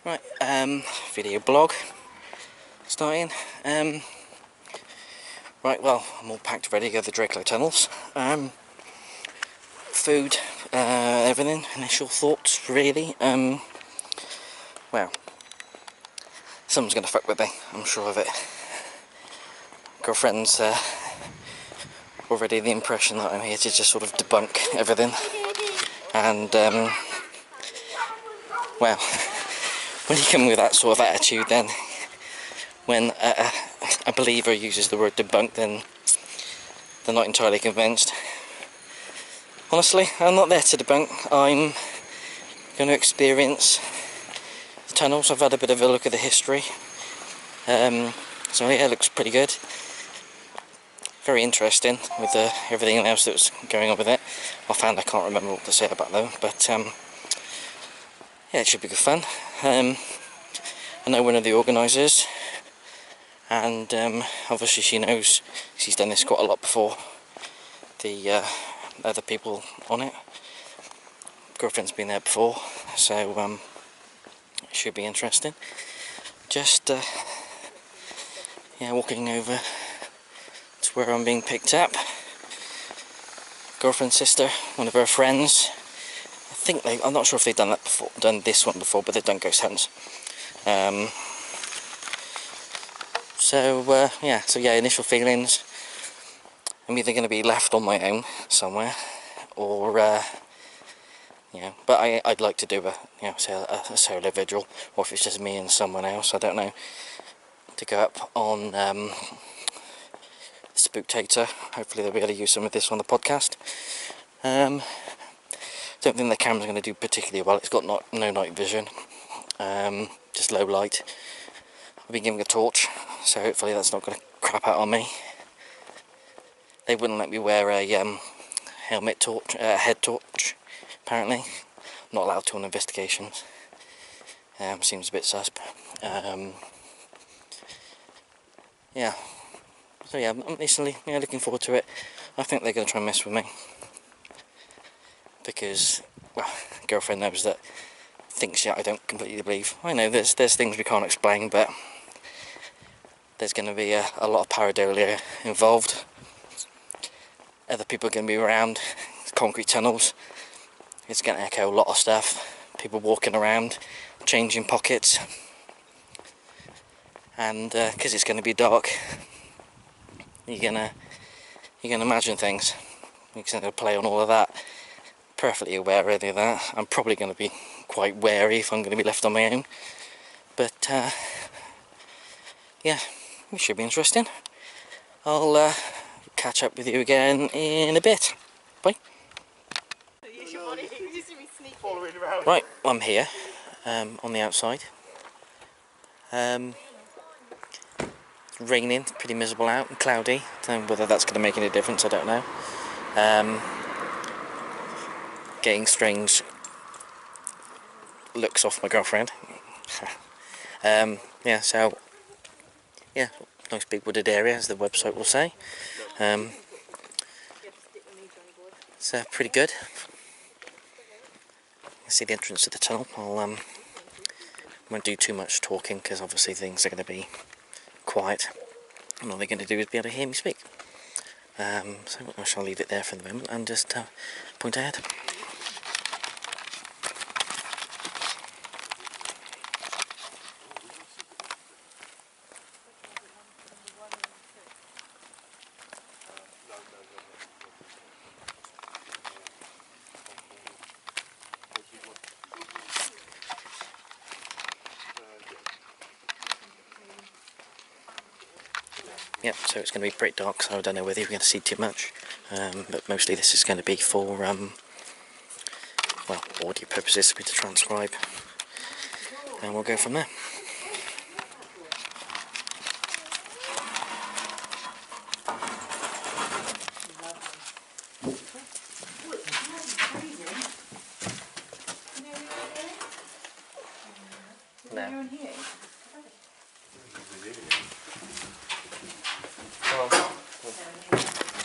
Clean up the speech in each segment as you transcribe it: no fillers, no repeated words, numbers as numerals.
Right, video blog starting. Right, well, I'm all packed ready to go to the Drakelow Tunnels. Food, everything, initial thoughts really. Well, someone's going to fuck with me, I'm sure of it. Girlfriend's already the impression that I'm here to just sort of debunk everything. And, well, when you come with that sort of attitude, then when a believer uses the word debunk, then they're not entirely convinced. Honestly, I'm not there to debunk. I'm going to experience the tunnels. I've had a bit of a look at the history. So yeah, it looks pretty good. Very interesting with everything else that was going on with it. Offhand, I can't remember what to say about them, but yeah, it should be good fun. I know one of the organisers, and obviously she knows she's done this quite a lot before. The other people on it. Girlfriend's been there before, so it should be interesting. Just yeah, walking over to where I'm being picked up. Girlfriend's sister, one of her friends. I think I'm not sure if they've done that before, done this one before, but they've done ghost hunts. So yeah, initial feelings. I'm either going to be left on my own somewhere, or you know, but I'd like to do a solo vigil, or if it's just me and someone else, I don't know, to go up on Spooktator. Hopefully they'll be able to use some of this on the podcast. Don't think the camera's going to do particularly well. It's got no night vision, just low light. I've been given a torch, so hopefully that's not going to crap out on me. They wouldn't let me wear a helmet torch, head torch, apparently. I'm not allowed to on investigations. Seems a bit sus. Yeah. So yeah, I'm instantly looking forward to it. I think they're going to try and mess with me. Because, well, girlfriend knows that, thinks I don't completely believe. I know there's things we can't explain, but there's going to be a lot of pareidolia involved. Other people are going to be around. It's concrete tunnels. It's going to echo a lot of stuff. People walking around, changing pockets. And because it's going to be dark, you're gonna imagine things. You're going to play on all of that. Perfectly aware of that. I'm probably going to be quite wary if I'm going to be left on my own. But yeah, it should be interesting. I'll catch up with you again in a bit. Bye. Right, I'm here on the outside. It's raining, pretty miserable out and cloudy. So whether that's going to make any difference, I don't know. Getting strange looks off my girlfriend. Yeah, so yeah, nice big wooded area, as the website will say. It's pretty good. You see the entrance to the tunnel. I won't do too much talking because obviously things are going to be quiet, and all they're going to do is be able to hear me speak. So I shall leave it there for the moment and just point ahead. Yep, so it's going to be pretty dark, so I don't know whether you're going to see too much, but mostly this is going to be for, well, audio purposes, for me to transcribe, and we'll go from there. No.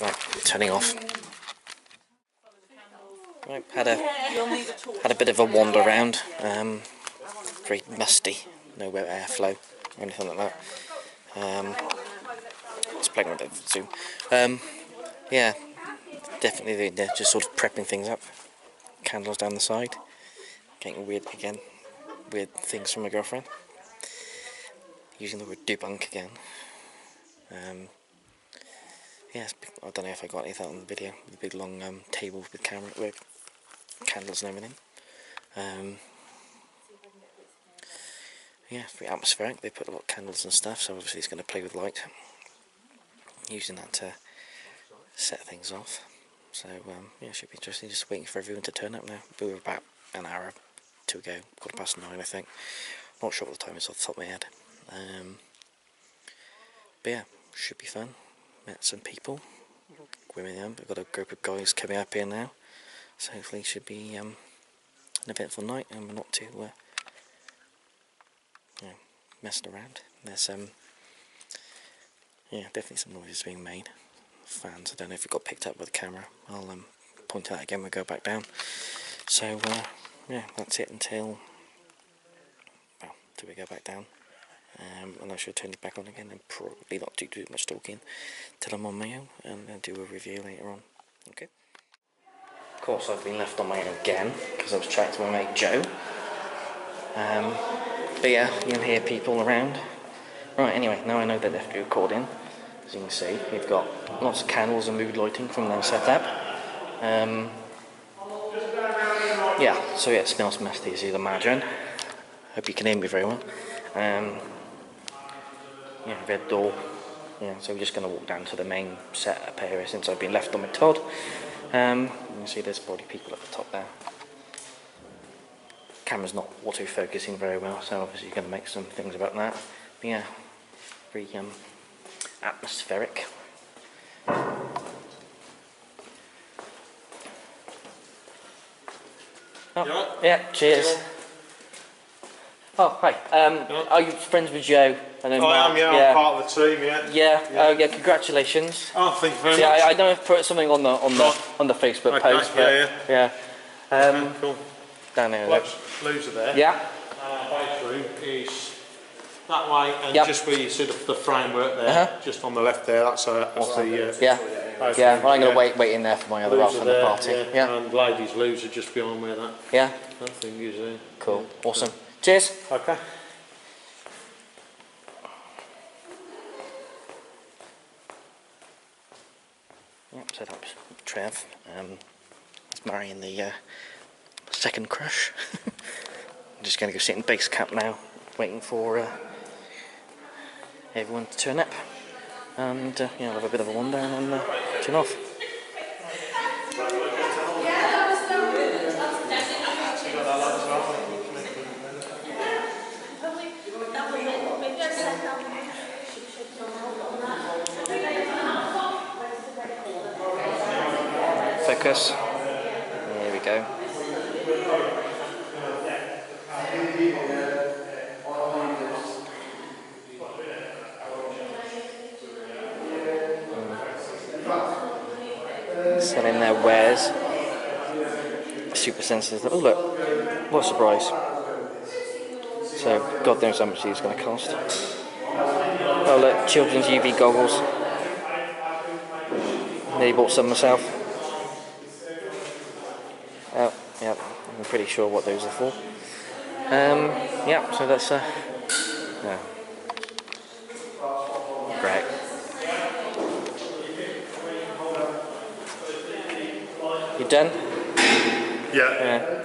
Right, turning off. Right, had a bit of a wander around. very musty, no airflow or anything like that. It's playing with the zoom. Yeah, definitely they're just sort of prepping things up. Candles down the side. Getting weird again. Weird things from my girlfriend. Using the word debunk again. Yeah, I don't know if I got any of that on the video. The big long tables with candles and everything. Yeah, it's very atmospheric. They put a lot of candles and stuff, so obviously it's going to play with light. Using that to set things off. So yeah, it should be interesting. Just waiting for everyone to turn up now. We were about an hour to go, 9:15 I think. Not sure what the time is off the top of my head. But yeah, should be fun. Met some people. We've got a group of guys coming up here now. So hopefully it should be an eventful night and we're not too messing around. There's yeah, definitely some noises being made. Fans, I don't know if it got picked up by the camera. I'll point out again when we go back down. So yeah, that's it until we go back down. And I should turn it back on again and probably not do too much talking till I'm on my own and then do a review later on. Okay. Of course I've been left on my own again because I was chatting to my mate Joe. But yeah, you can hear people around. Right, anyway, now I know they're definitely recording. As you can see, we've got lots of candles and mood lighting from their setup. Yeah, so yeah, it smells musty as you'd imagine. Hope you can hear me very well. Yeah, red door. Yeah, so we're just going to walk down to the main setup area since I've been left on my Todd. You can see there's probably people at the top there. Camera's not auto-focusing very well, so obviously you're going to make some things about that. But yeah, very atmospheric. Oh, yeah, cheers. Oh, hi. Are you friends with Joe? I am, yeah. I'm part of the team, yeah. Yeah. Yeah. Congratulations. Oh, thank you very much. Yeah, I know I've put something on the Facebook post, but yeah. Cool. Down there. Loser there. Yeah. Bedroom is that way, and just where you see the framework there, just on the left there. That's the yeah. Well, I'm going to wait in there for my other half on the party. Yeah. And ladies' loser just behind where that. Yeah. That thing is. Cool. Awesome. Cheers. Okay. Yep, so that was Trev. He's marrying the second crush. I'm just going to go sit in base camp now, waiting for everyone to turn up. And I'll have a bit of a wander and then turn off. Focus. There we go. Selling their wares. Super sensitive. Oh look, what a surprise. So, God knows how much these are going to cost. Oh look, children's UV goggles. Nearly bought some myself. Oh, yeah, I'm pretty sure what those are for. Yeah, so that's yeah. Great. You done? Yeah.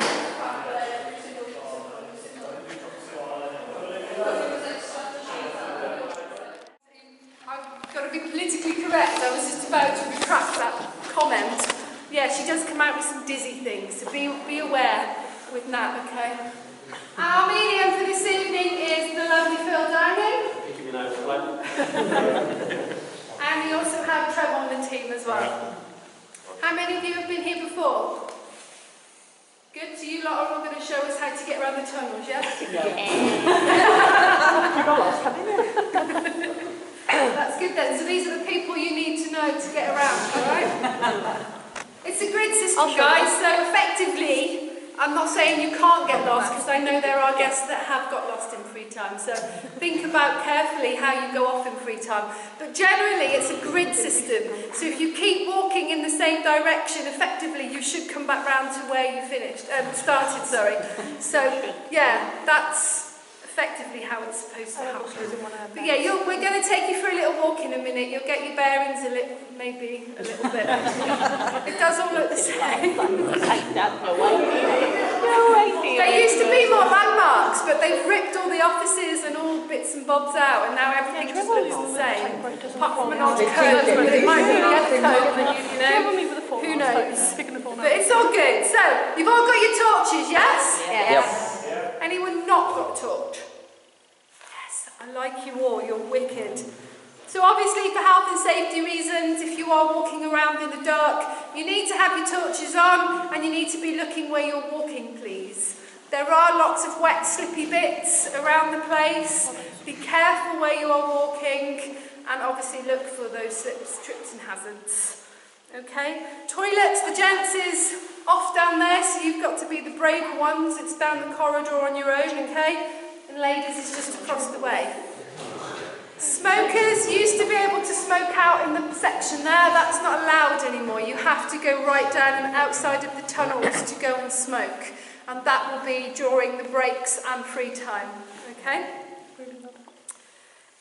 I've got to be politically correct. I was just about to retract that comment. Yeah, she does come out with some dizzy things, so be aware with Nat, okay? Our medium for this evening is the lovely Phil Downing. And we also have Trev on the team as well. How many of you have been here before? Good, so you lot are all going to show us how to get around the tunnels, yes? That's good then, so these are the people you need to know to get around, alright? It's a grid system, guys, so effectively, I'm not saying you can't get lost, because I know there are guests that have got lost in free time, so think about carefully how you go off in free time. But generally it's a grid system, so if you keep walking in the same direction, effectively you should come back round to where you started, sorry. So yeah, that's effectively how it's supposed to happen. But yeah, we're going to take you for a little walk in a minute. You'll get your bearings maybe a little bit. It does all look the same. There used to be more landmarks, but they've ripped all the offices and all bits and bobs out, and now everything just looks the same. Apart from an odd code, but it might be the other code, you know, who knows. But it's all good. So, you've all got your torches, yes? Yep. Anyone not got a torch? Yes, I like you all, you're wicked. So obviously for health and safety reasons, if you are walking around in the dark, you need to have your torches on and you need to be looking where you're walking, please. There are lots of wet, slippy bits around the place. Be careful where you are walking and obviously look for those slips, trips and hazards. Okay, toilets, the gents is off down there, so you've got to be the braver ones. It's down the corridor on your own, okay? And ladies is just across the way. Smokers used to be able to smoke out in the section there. That's not allowed anymore. You have to go right down and outside of the tunnels to go and smoke. And that will be during the breaks and free time, okay?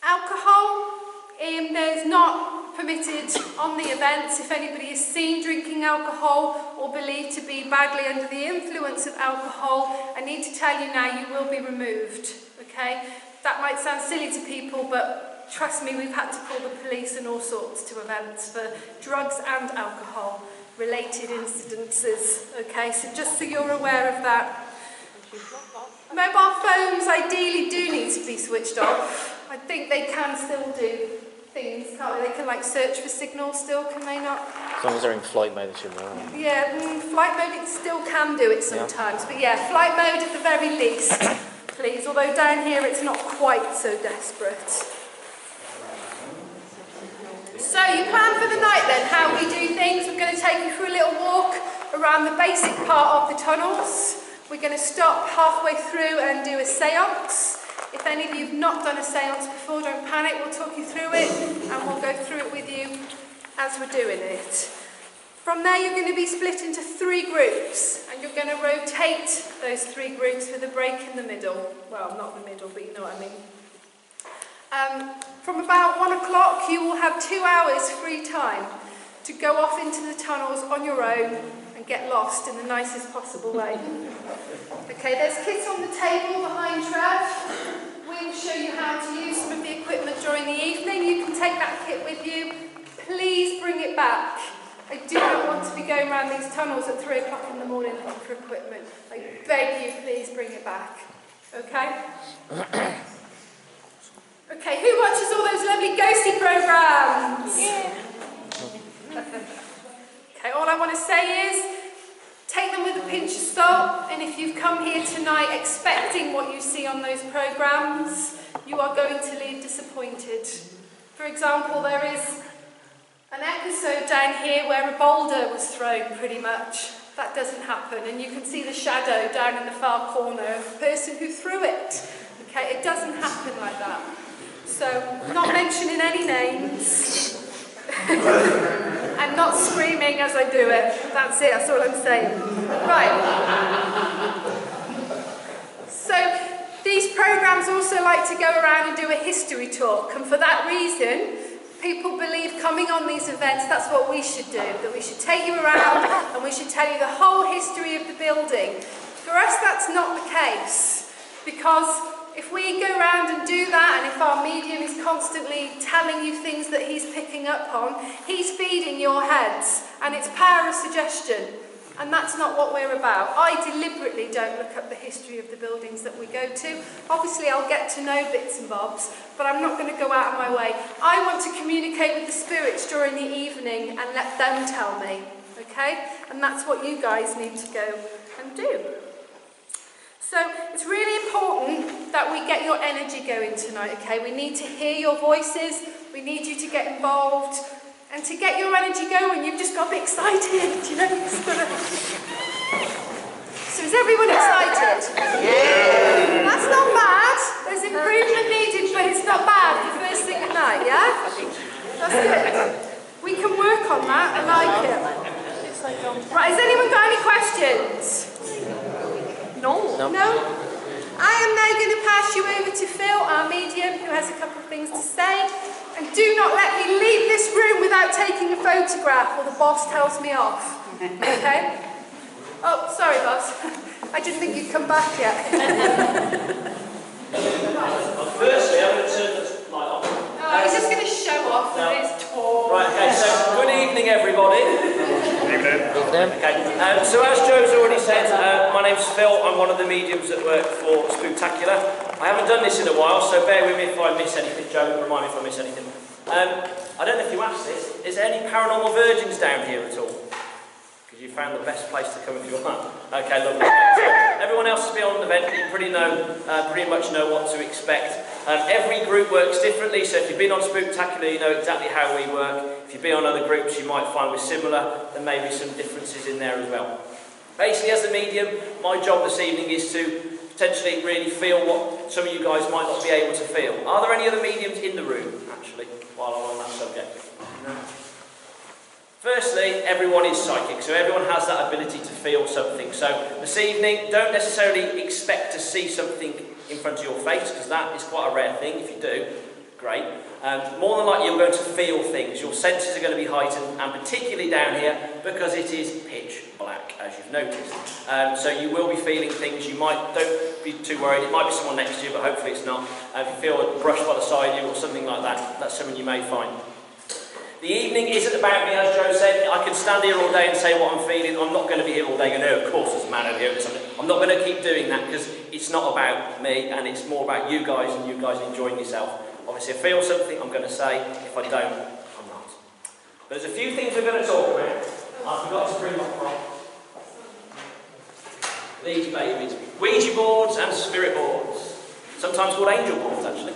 Alcohol is not permitted on the events. If anybody is seen drinking alcohol or believed to be badly under the influence of alcohol, I need to tell you now, you will be removed, okay? That might sound silly to people, but trust me, we've had to call the police and all sorts to events for drugs and alcohol related incidences, okay? So just so you're aware of that. Mobile phones ideally do need to be switched off. I think they can still do things, can't they? They can like search for signals still, can they not? As long as they're in flight mode, it should be alright. Yeah, flight mode it still can do it sometimes, but yeah, flight mode at the very least, please. Although down here it's not quite so desperate. So you plan for the night then, how we do things. We're going to take you for a little walk around the basic part of the tunnels. We're going to stop halfway through and do a séance. If any of you have not done a séance before, don't panic, we'll talk you through it and we'll go through it with you as we're doing it. From there you're going to be split into 3 groups and you're going to rotate those 3 groups with a break in the middle. Well, not the middle, but you know what I mean. From about 1 o'clock you will have 2 hours free time to go off into the tunnels on your own and get lost in the nicest possible way. Okay, there's kits on the table behind Trev. We'll show you how to use some of the equipment during the evening. You can take that kit with you. Please bring it back. I do not want to be going around these tunnels at 3 o'clock in the morning looking for equipment. I beg you, please bring it back. Okay? Okay, who watches all those lovely ghosty programs? Yeah. Okay, all I want to say is, take them with a pinch of salt, and if you've come here tonight expecting what you see on those programs, you are going to leave disappointed. For example, there is an episode down here where a boulder was thrown, pretty much. That doesn't happen, and you can see the shadow down in the far corner of the person who threw it. Okay, it doesn't happen like that. So, not mentioning any names. And not screaming as I do it. That's it, that's all I'm saying. Right. So, these programs also like to go around and do a history talk, and for that reason, people believe coming on these events, that's what we should do, that we should take you around and we should tell you the whole history of the building. For us, that's not the case, because if we go around and do that, and if our medium is constantly telling you things that he's picking up on, he's feeding your heads, and it's power of suggestion, and that's not what we're about. I deliberately don't look up the history of the buildings that we go to. Obviously, I'll get to know bits and bobs, but I'm not going to go out of my way. I want to communicate with the spirits during the evening and let them tell me, okay? And that's what you guys need to go and do. So it's really important that we get your energy going tonight, okay? We need to hear your voices, we need you to get involved, and to get your energy going, you've just got to be excited, you know? So Is everyone excited? Yeah. That's not bad. There's improvement needed, but it's not bad for first thing at night, yeah? That's good. We can work on that. I like it. Right, has anyone got any questions? No. No? I am now going to pass you over to Phil, our medium, who has a couple of things to say. And do not let me leave this room without taking a photograph, or the boss tells me off. Okay? Oh, sorry, boss. I didn't think you'd come back yet. Firstly, I'm going to turn this light on. Oh, he's just going to show off with his tour. Right, okay, so good evening, everybody. Evening. Okay, so as Joe's already said, my name's Phil. I'm one of the mediums that work for Spooktacular. I haven't done this in a while, so bear with me if I miss anything. Joe, remind me if I miss anything. I don't know if you asked this, is there any paranormal virgins down here at all? Because you found the best place to come if you want. Okay, lovely. So everyone else has been on the event, you pretty much know what to expect. Every group works differently, so if you've been on Spooktacular, you know exactly how we work. If you've been on other groups, you might find we're similar. There may be some differences in there as well. Basically, as a medium, my job this evening is to potentially really feel what some of you guys might not be able to feel. Are there any other mediums in the room, actually, while I'm on that subject? No. Firstly, everyone is psychic, so everyone has that ability to feel something. So this evening, don't necessarily expect to see something in front of your face, because that is quite a rare thing. If you do, great. More than likely, you're going to feel things. Your senses are going to be heightened, and particularly down here, because it is pitch black, as you've noticed. So you will be feeling things. You might, don't be too worried. It might be someone next to you, but hopefully it's not. If you feel a brush by the side of you or something like that, that's something you may find. The evening isn't about me, as Joe said. I could stand here all day and say what I'm feeling. I'm not going to be here all day going, oh, of course there's a man over here or something. I'm not going to keep doing that, because it's not about me, and it's more about you guys and you guys enjoying yourself. Obviously, if I feel something, I'm going to say. If I don't, I'm not. But there's a few things we're going to talk about. I forgot to bring my prop. These babies. Ouija boards and spirit boards. Sometimes called angel boards, actually.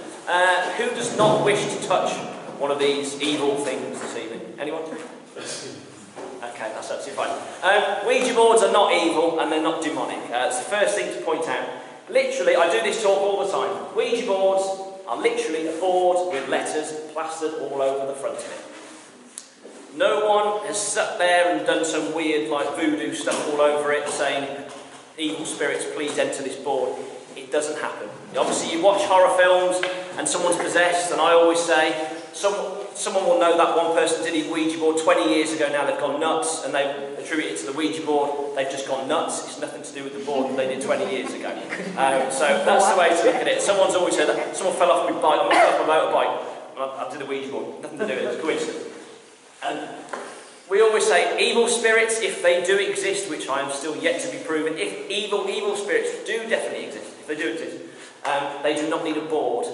Who does not wish to touch one of these evil things this evening? Anyone? Okay, that's absolutely fine. Ouija boards are not evil and they're not demonic. It's the first thing to point out. Literally, I do this talk all the time. Ouija boards are literally a board with letters plastered all over the front of it. No one has sat there and done some weird, like, voodoo stuff all over it saying, evil spirits, please enter this board. It doesn't happen. Obviously, you watch horror films and someone's possessed, and I always say, someone will know that one person did a Ouija board 20 years ago, now they've gone nuts, and they attribute it to the Ouija board. They've just gone nuts. It's nothing to do with the board that they did 20 years ago. So that's the way to look at it. Someone's always said that. Someone fell off my bike, on my motorbike, and I did a Ouija board. Nothing to do with it. It's a coincidence. And we always say evil spirits, if they do exist, which I am still yet to be proven, if evil spirits do definitely exist, if they do exist, they do not need a board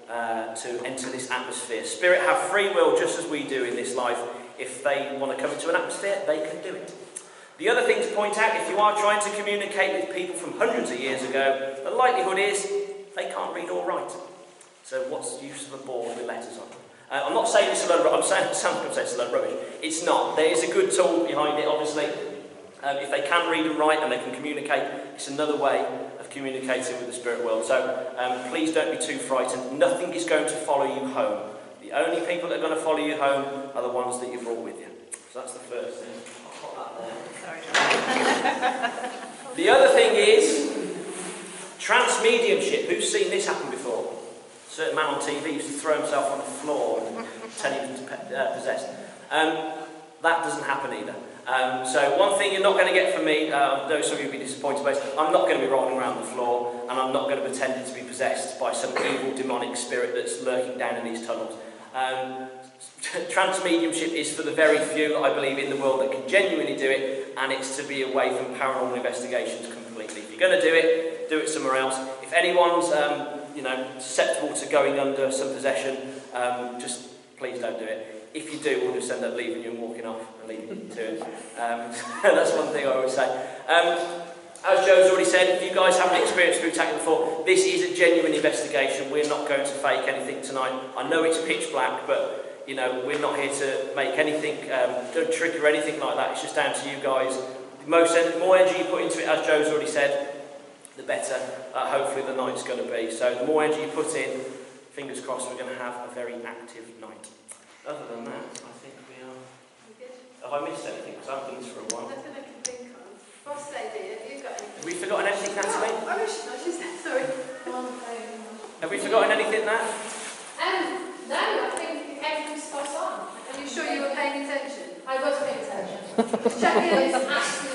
to enter this atmosphere. Spirit have free will just as we do in this life. If they want to come into an atmosphere, they can do it. The other thing to point out, if you are trying to communicate with people from hundreds of years ago, the likelihood is they can't read or write. So what's the use of a board with letters on? I'm not saying it's a load of rubbish. I'm saying it's a load of rubbish. It's not. There is a good tool behind it, obviously. If they can read and write and they can communicate, it's another way of communicating with the spirit world. So please don't be too frightened. Nothing is going to follow you home. The only people that are going to follow you home are the ones that you've brought with you. So that's the first thing. I'll put that there. The other thing is trance mediumship. Who's seen this happen before? A certain man on TV used to throw himself on the floor and pretend he was possessed. That doesn't happen either. So one thing you're not going to get from me, I know some of you will be disappointed, but I'm not going to be rolling around the floor, and I'm not going to pretend to be possessed by some evil demonic spirit that's lurking down in these tunnels. Trance mediumship is for the very few, I believe, in the world that can genuinely do it, and it's to be away from paranormal investigations completely. If you're going to do it somewhere else. If anyone's susceptible to going under some possession, just please don't do it. If you do, we'll just end up leaving you and walking off and leaving you to it. That's one thing I always say. As Joe's already said, if you guys haven't experienced Spooktacular before, this is a genuine investigation. We're not going to fake anything tonight. I know it's pitch black, but we're not here to make anything, don't trick or anything like that. It's just down to you guys the more energy you put into it, as Joe's already said, the better hopefully the night's going to be. So the more energy you put in, fingers crossed we're going to have a very active night. Other than that, I think we are... Have I missed anything? Because I've done this for a while. Nothing I can think of. Boss lady, have you got anything? Have we forgotten anything, Natalie? Oh, she's sorry. Have we forgotten anything, Nat? No, I think everything's spot on. Are you sure you were paying attention? I was paying attention. Checking is absolutely